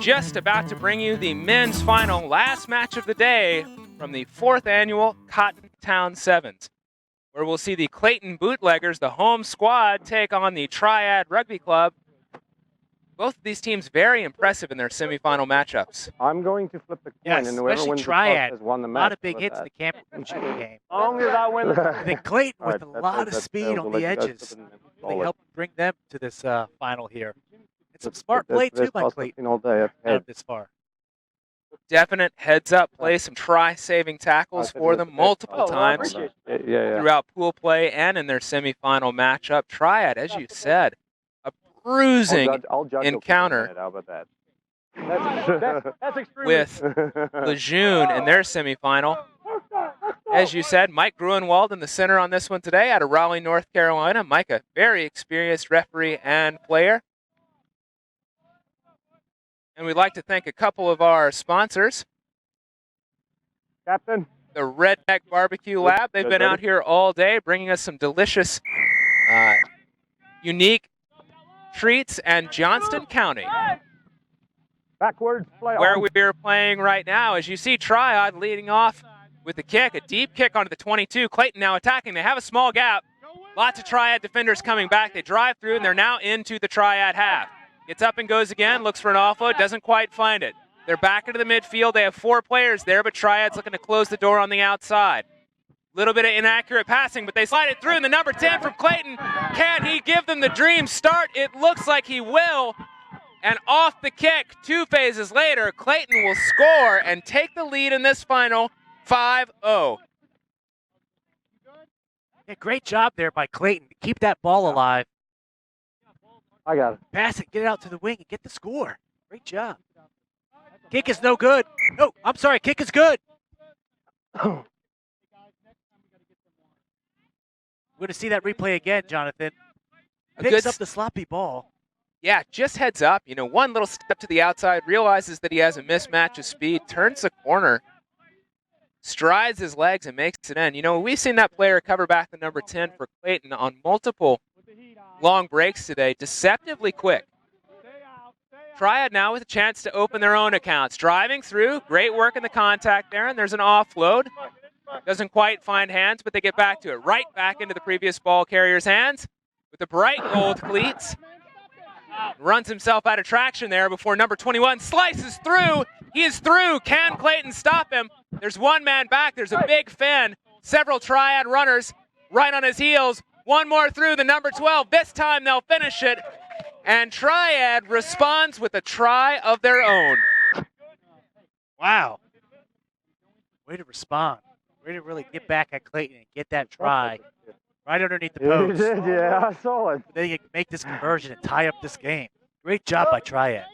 just about to bring you the men's final last match of the day from the 4th annual Cottontown 7's, where we'll see the Clayton Bootleggers, the home squad, take on the Triad Rugby Club. Both of these teams very impressive in their semifinal matchups. I'm going to flip the coin, and whoever wins Triad, the toss has won the match. A lot of big hits in the championship game. As long as I win the And then Clayton with a lot of speed on the edges. They help bring them to this final here. And some smart play, too, by Clayton all day. out this far. Definite heads-up play, some try-saving tackles for them multiple times throughout pool play and in their semifinal matchup. Triad, as you said, a bruising encounter with Lejeune in their semifinal. As you said, Mike Gruenwald in the center on this one today out of Raleigh, North Carolina. Mike, a very experienced referee and player. And we'd like to thank a couple of our sponsors. Captain. The Redneck Barbecue Lab. They've been out here all day bringing us some delicious, unique treats. And Johnston County, backwards play where we're playing right now. As you see, Triad leading off with the kick, a deep kick onto the 22. Clayton now attacking. They have a small gap. Lots of Triad defenders coming back. They drive through, and they're now into the Triad half. Gets up and goes again, looks for an offload, doesn't quite find it. They're back into the midfield. They have 4 players there, but Triad's looking to close the door on the outside. Little bit of inaccurate passing, but they slide it through, and the number 10 from Clayton. Can he give them the dream start? It looks like he will. And off the kick, 2 phases later, Clayton will score and take the lead in this final 5-0. Yeah, great job there by Clayton to keep that ball alive. I got it. Pass it, get it out to the wing, and get the score. Great job. Kick is no good. No, I'm sorry, kick is good. We're going to see that replay again, Jonathan. Picks up the sloppy ball. Yeah, just heads up. You know, one little step to the outside, realizes that he has a mismatch of speed, turns the corner, strides his legs, and makes it in. You know, we've seen that player cover back the number 10 for Clayton on multiple long breaks today, deceptively quick. Triad now with a chance to open their own accounts. Driving through, great work in the contact there, and there's an offload. Doesn't quite find hands, but they get back to it. Right back into the previous ball carrier's hands with the bright gold cleats. Runs himself out of traction there before number 21 slices through. He is through. Can Clayton stop him? There's one man back. There's a big fin. Several Triad runners right on his heels. One more through, the number 12. This time they'll finish it. And Triad responds with a try of their own. Wow. Way to respond. Way to really get back at Clayton and get that try right underneath the post. Yeah, I saw it. They can make this conversion and tie up this game. Great job by Triad.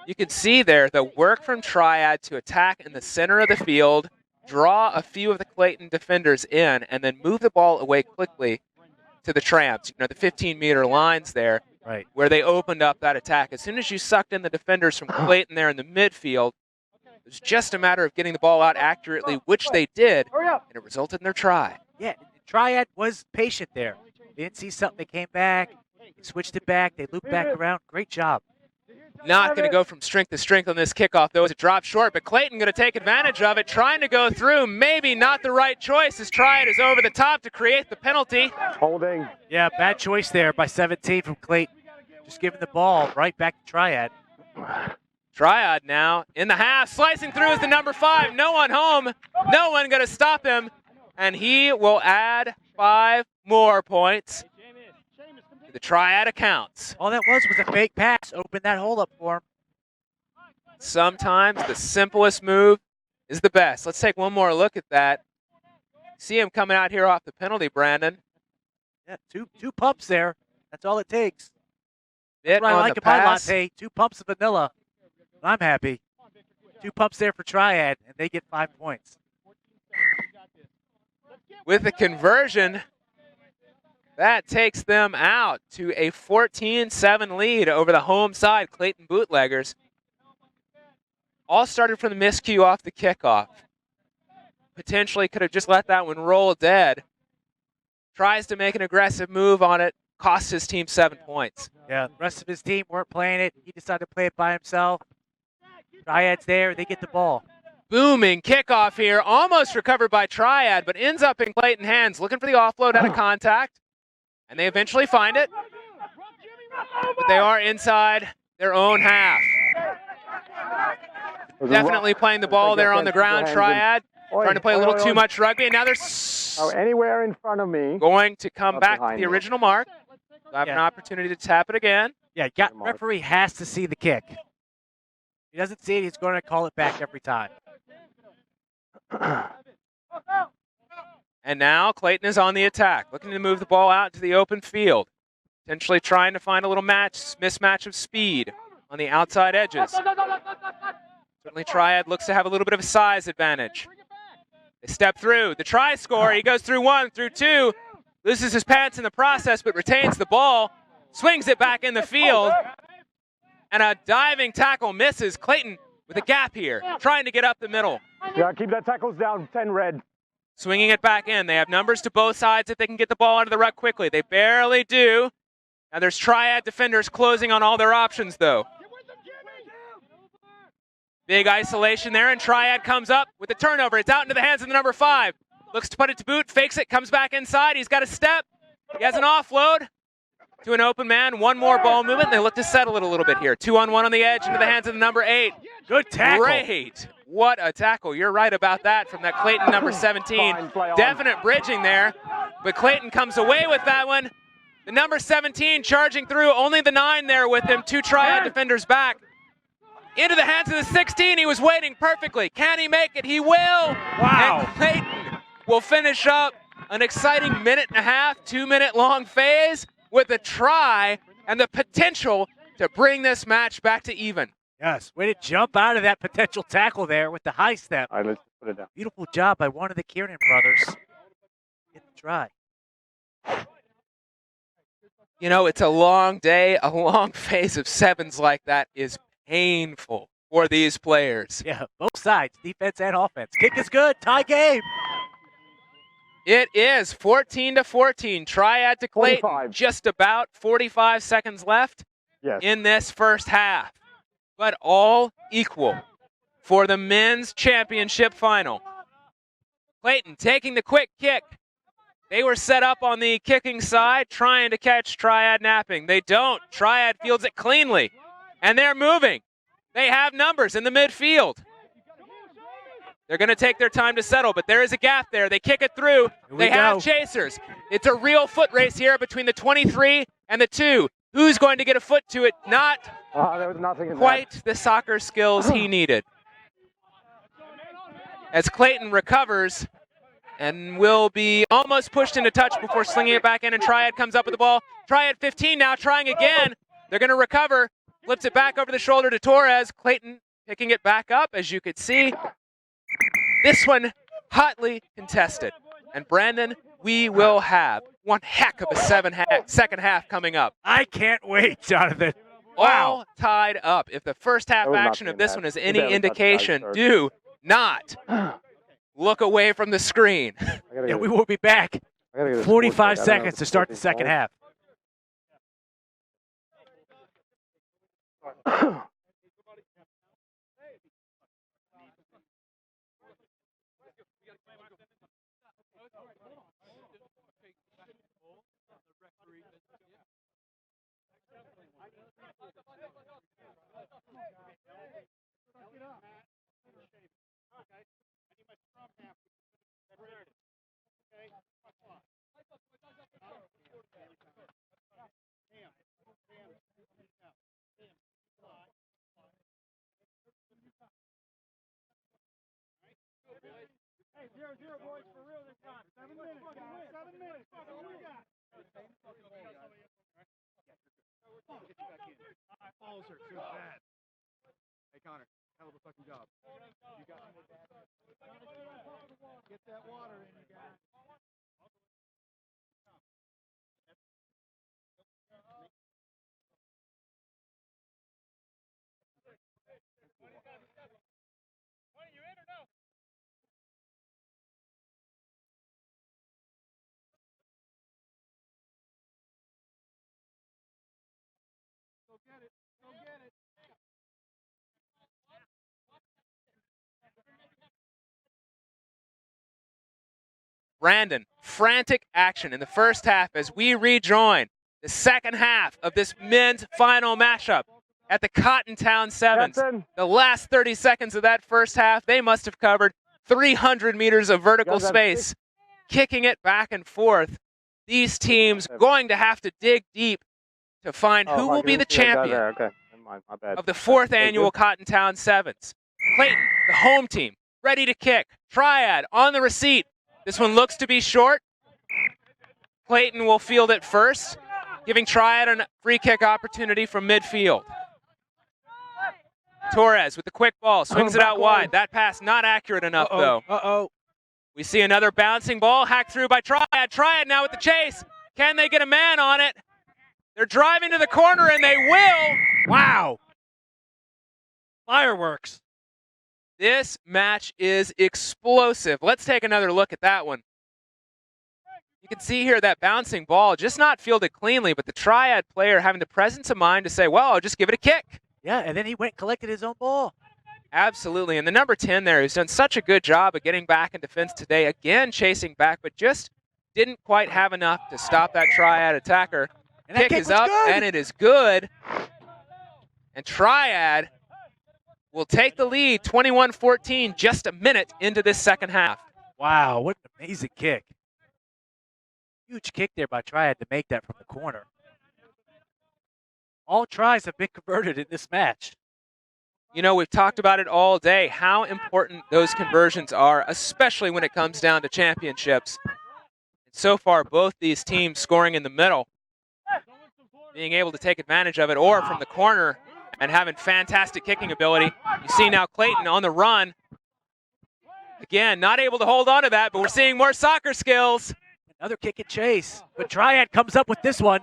You can see there the work from Triad to attack in the center of the field, draw a few of the Clayton defenders in, and then move the ball away quickly to the tramps. You know, the 15-meter lines there, right, where they opened up that attack. As soon as you sucked in the defenders from Clayton there in the midfield, it was just a matter of getting the ball out accurately, which they did, and it resulted in their try. Yeah, Triad was patient there. They didn't see something, they came back, they switched it back, they looped back around. Great job. Not going to go from strength to strength on this kickoff, though, as it dropped short, but Clayton going to take advantage of it, trying to go through. Maybe not the right choice as Triad is over the top to create the penalty. Holding. Yeah, bad choice there by 17 from Clayton. Just giving the ball right back to Triad. Triad now in the half, slicing through is the number 5. No one home. No one going to stop him, and he will add 5 more points. The Triad accounts. All that was a fake pass. Open that hole up for him. Sometimes the simplest move is the best. Let's take one more look at that. See him coming out here off the penalty, Brandon. Yeah, two pumps there. That's all it takes. That's what I like about latte. 2 pumps of vanilla. I'm happy. 2 pumps there for Triad, and they get 5 points. With the conversion, that takes them out to a 14-7 lead over the home side, Clayton Bootleggers. All started from the miscue off the kickoff. Potentially could have just let that one roll dead. Tries to make an aggressive move on it, costs his team 7 points. Yeah, the rest of his team weren't playing it. He decided to play it by himself. Triad's there. They get the ball. Booming kickoff here, almost recovered by Triad, but ends up in Clayton hands, looking for the offload out of contact, and they eventually find it. But they are inside their own half. Definitely playing the ball there on the ground, Triad. Trying to play a little too much rugby, and now they're anywhere in front of me. Going to come back to the original mark. So I have an opportunity to tap it again. Yeah, referee has to see the kick. If he doesn't see it, he's going to call it back every time. And now Clayton is on the attack, looking to move the ball out to the open field. Potentially trying to find a little mismatch of speed on the outside edges. Certainly Triad looks to have a little bit of a size advantage. They step through. The try score, he goes through 1, through 2, loses his pants in the process, but retains the ball, swings it back in the field, and a diving tackle misses. Clayton with a gap here, trying to get up the middle. Yeah, keep that tackles down, 10 red. Swinging it back in. They have numbers to both sides if they can get the ball out of the ruck quickly. They barely do. Now there's Triad defenders closing on all their options, though. Big isolation there, and Triad comes up with a turnover. It's out into the hands of the number 5. Looks to put it to boot, fakes it, comes back inside. He's got a step. He has an offload to an open man. One more ball movement. They look to settle it a little bit here. 2-on-1 on the edge into the hands of the number 8. Good tackle. Great. What a tackle. You're right about that from that Clayton number 17. Definite bridging there, but Clayton comes away with that one. The number 17 charging through, only the 9 there with him. 2 Triad defenders back. Into the hands of the 16, he was waiting perfectly. Can he make it? He will. Wow. And Clayton will finish up an exciting minute and a half, 2-minute long phase with a try and the potential to bring this match back to even. Yes, way to jump out of that potential tackle there with the high step. All right, let's put it down. Beautiful job by one of the Kieran brothers. Get the try. You know, it's a long day, a long phase of 7's like that is painful for these players. Yeah, both sides, defense and offense. Kick is good, tie game. It is 14-14, Triad to Clayton. 45. Just about 45 seconds left in this first half. But all equal for the men's championship final. Clayton taking the quick kick. They were set up on the kicking side, trying to catch Triad napping. They don't. Triad fields it cleanly, and they're moving. They have numbers in the midfield. They're going to take their time to settle, but there is a gap there. They kick it through. They have chasers. It's a real foot race here between the 23 and the 2. Who's going to get a foot to it? Not there was nothing in quite the soccer skills he needed. As Clayton recovers and will be almost pushed into touch before slinging it back in, and Triad comes up with the ball. Triad 15 now, trying again. They're going to recover. Flips it back over the shoulder to Torres. Clayton picking it back up, as you could see. This one hotly contested. And Brandon, we will have one heck of a second half coming up. I can't wait, Jonathan. All tied up. If the first half action of this one is any indication, do not look away from the screen. Yeah, we will be back. 45 seconds to start the second half. Hey, 0-0, boys, for real this time. 7 minutes, guys. 7 minutes. That's all we got. Balls are so bad. Hey, Connor, hell of a fucking job. You got get that water in you guys. Go get it. Go get it. Brandon, frantic action in the first half as we rejoin the second half of this men's final matchup at the Cottontown 7's. Captain. The last 30 seconds of that first half, they must have covered 300 meters of vertical space, kicking it back and forth. These teams going to have to dig deep to find who will be the champion Okay. My bad. of the 4th annual Cottontown 7's. Clayton, the home team, ready to kick. Triad on the receipt. This one looks to be short. Clayton will field it first, giving Triad a free kick opportunity from midfield. Torres with the quick ball, swings it out wide. That pass not accurate enough, though. We see another bouncing ball, hacked through by Triad. Triad now with the chase. Can they get a man on it? They're driving to the corner, and they will. Wow. Fireworks. This match is explosive. Let's take another look at that one. You can see here that bouncing ball just not fielded cleanly, but the Triad player having the presence of mind to say, well, I'll just give it a kick. Yeah, and then he went and collected his own ball. Absolutely. And the number 10 there who's done such a good job of getting back in defense today, again chasing back, but just didn't quite have enough to stop that Triad attacker. And that kick is up, good. and it is good. And Triad will take the lead 21-14 just a minute into this second half. Wow, what an amazing kick. Huge kick there by Triad to make that from the corner. All tries have been converted in this match. You know, we've talked about it all day, how important those conversions are, especially when it comes down to championships. And so far, both these teams scoring in the middle, being able to take advantage of it, or from the corner and having fantastic kicking ability. You see now Clayton on the run. Again, not able to hold on to that, but we're seeing more soccer skills. Another kick and chase, but Triad comes up with this one.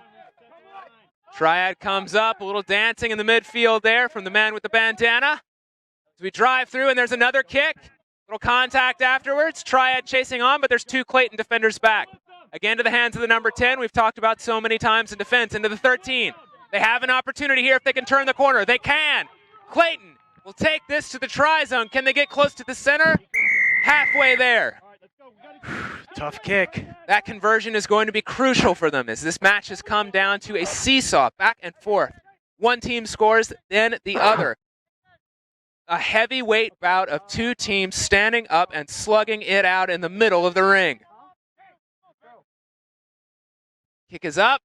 Triad comes up, a little dancing in the midfield there from the man with the bandana. As we drive through, and there's another kick. Little contact afterwards. Triad chasing on, but there's two Clayton defenders back. Again to the hands of the number 10. We've talked about so many times in defense. Into the 13. They have an opportunity here if they can turn the corner. They can. Clayton will take this to the try zone. Can they get close to the center? Halfway there. Tough kick. That conversion is going to be crucial for them as this match has come down to a seesaw, back and forth. One team scores, then the other. A heavyweight bout of two teams standing up and slugging it out in the middle of the ring. Kick is up,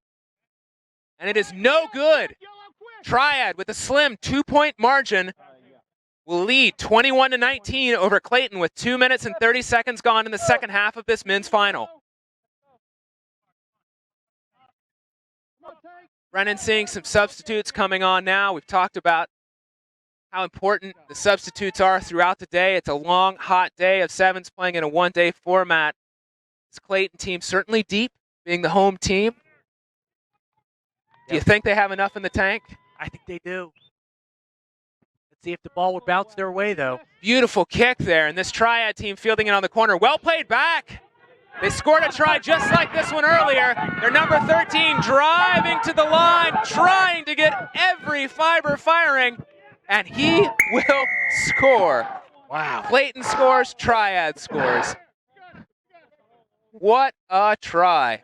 and it is no good. Triad with a slim 2-point margin will lead 21-19 over Clayton with 2 minutes and 30 seconds gone in the second half of this men's final. Brennan seeing some substitutes coming on now. We've talked about how important the substitutes are throughout the day. It's a long, hot day of 7's playing in a one-day format. This Clayton team certainly deep, being the home team. Do you think they have enough in the tank? I think they do. Let's see if the ball would bounce their way, though. Beautiful kick there, and this Triad team fielding it on the corner. Well played back. They scored a try just like this one earlier. Their number 13 driving to the line, trying to get every fiber firing, and he will score. Wow. Clayton scores, Triad scores. What a try.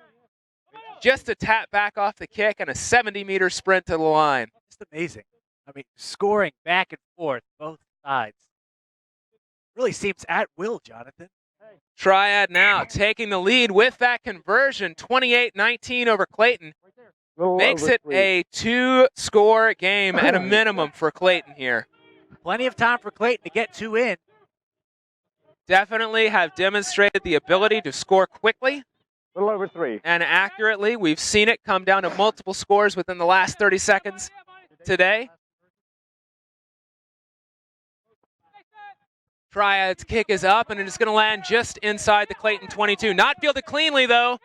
Just a tap back off the kick and a 70-meter sprint to the line. Just amazing. I mean, scoring back and forth, both sides. Really seems at will, Jonathan. Triad now taking the lead with that conversion, 28-19 over Clayton. Makes it a two-score game at a minimum for Clayton here. Plenty of time for Clayton to get two in. Definitely have demonstrated the ability to score quickly. A little over 3. And accurately. We've seen it come down to multiple scores within the last 30 seconds today. Triad's kick is up, and it is going to land just inside the Clayton 22. Not fielded cleanly, though.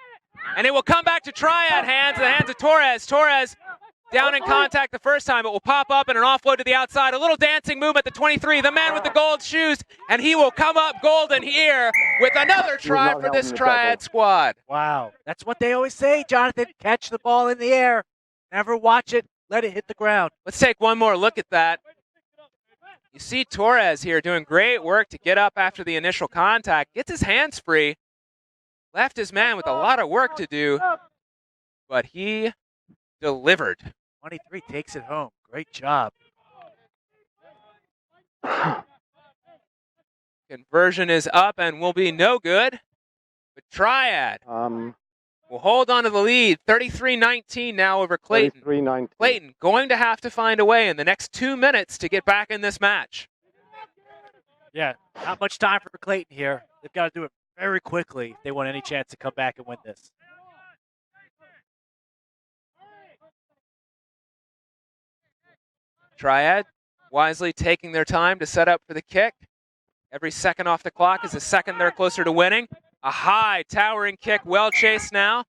And it will come back to Triad hands, the hands of Torres. Torres down in contact the first time. It will pop up and an offload to the outside. A little dancing move at the 23. The man with the gold shoes, and he will come up golden here with another try for this Triad squad. Wow. That's what they always say, Jonathan. Catch the ball in the air. Never watch it. Let it hit the ground. Let's take one more look at that. You see Torres here doing great work to get up after the initial contact. Gets his hands free. left his man with a lot of work to do, but he delivered. 23 takes it home. Great job. Conversion is up and will be no good. But Triad will hold on to the lead, 33-19 now over Clayton. 33-19. Clayton going to have to find a way in the next 2 minutes to get back in this match. Yeah, not much time for Clayton here. They've got to do it very quickly if they want any chance to come back and win this. Triad wisely taking their time to set up for the kick. Every second off the clock is a second they're closer to winning. A high, towering kick, well chased now.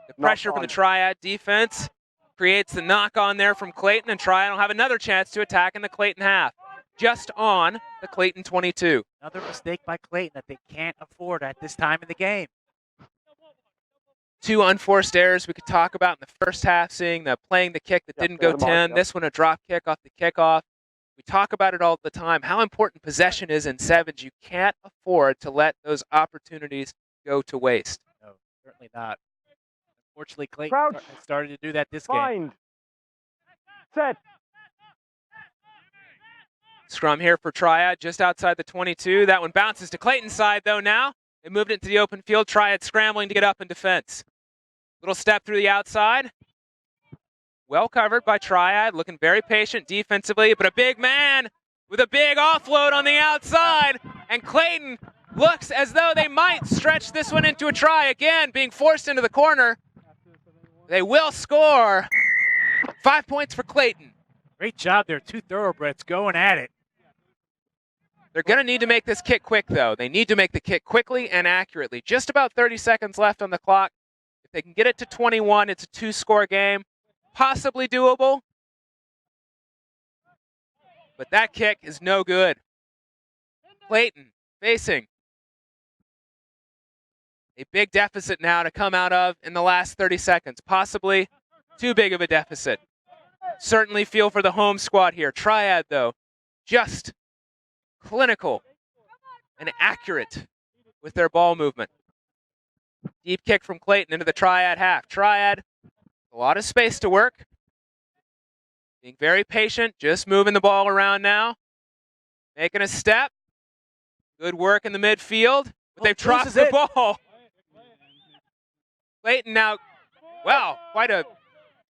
The pressure from the Triad defense creates the knock on there from Clayton, and Triad will have another chance to attack in the Clayton half. Just on the Clayton 22. Another mistake by Clayton that they can't afford at this time in the game. 2 unforced errors we could talk about in the first half, seeing the playing the kick that didn't go 10. This one a drop kick off the kickoff. We talk about it all the time, how important possession is in 7's. You can't afford to let those opportunities go to waste. No, certainly not. Unfortunately, Clayton has started to do that this game. Set. Scrum here for Triad, just outside the 22. That one bounces to Clayton's side, though, now. They moved it to the open field. Triad scrambling to get up in defense. Little step through the outside. Well covered by Triad, looking very patient defensively, but a big man with a big offload on the outside. And Clayton looks as though they might stretch this one into a try again, being forced into the corner. They will score. 5 points for Clayton. Great job there. 2 thoroughbreds going at it. They're going to need to make this kick quick, though. They need to make the kick quickly and accurately. Just about 30 seconds left on the clock. If they can get it to 21, it's a 2-score game. Possibly doable. But that kick is no good. Clayton facing a big deficit now to come out of in the last 30 seconds. Possibly too big of a deficit. Certainly feel for the home squad here. Triad, though, just clinical and accurate with their ball movement. Deep kick from Clayton into the Triad half. Triad, a lot of space to work. Being very patient, just moving the ball around now. Making a step. Good work in the midfield. But they've dropped the ball. Clayton now, wow, quite a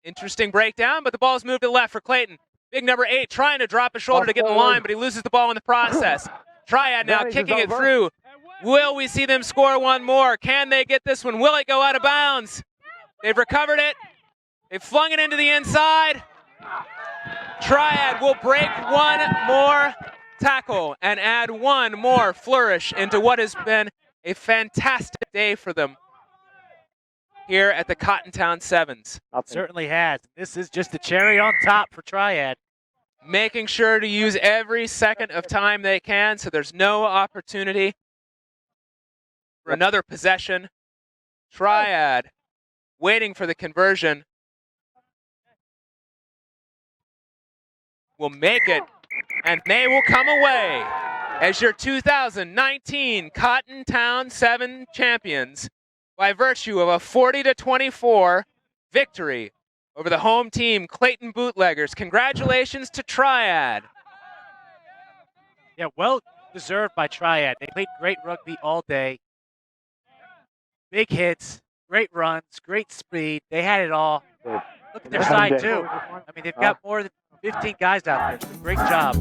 interesting breakdown, but the ball's moved to the left for Clayton. Big number 8 trying to drop his shoulder to get in the line, but he loses the ball in the process. Triad now kicking it through. Will we see them score one more? Can they get this one? Will it go out of bounds? They've recovered it. They've flung it into the inside. Triad will break one more tackle and add one more flourish into what has been a fantastic day for them here at the Cottontown 7's. Certainly has. This is just the cherry on top for Triad. Making sure to use every second of time they can so there's no opportunity for another possession. Triad waiting for the conversion. Will make it, and they will come away as your 2019 Cottontown 7 champions by virtue of a 40-24 victory over the home team, Clayton Bootleggers. Congratulations to Triad. Yeah, well deserved by Triad. They played great rugby all day. Big hits, great runs, great speed. They had it all. Look at their side, too. I mean, they've got more than 15 guys out there. Great job.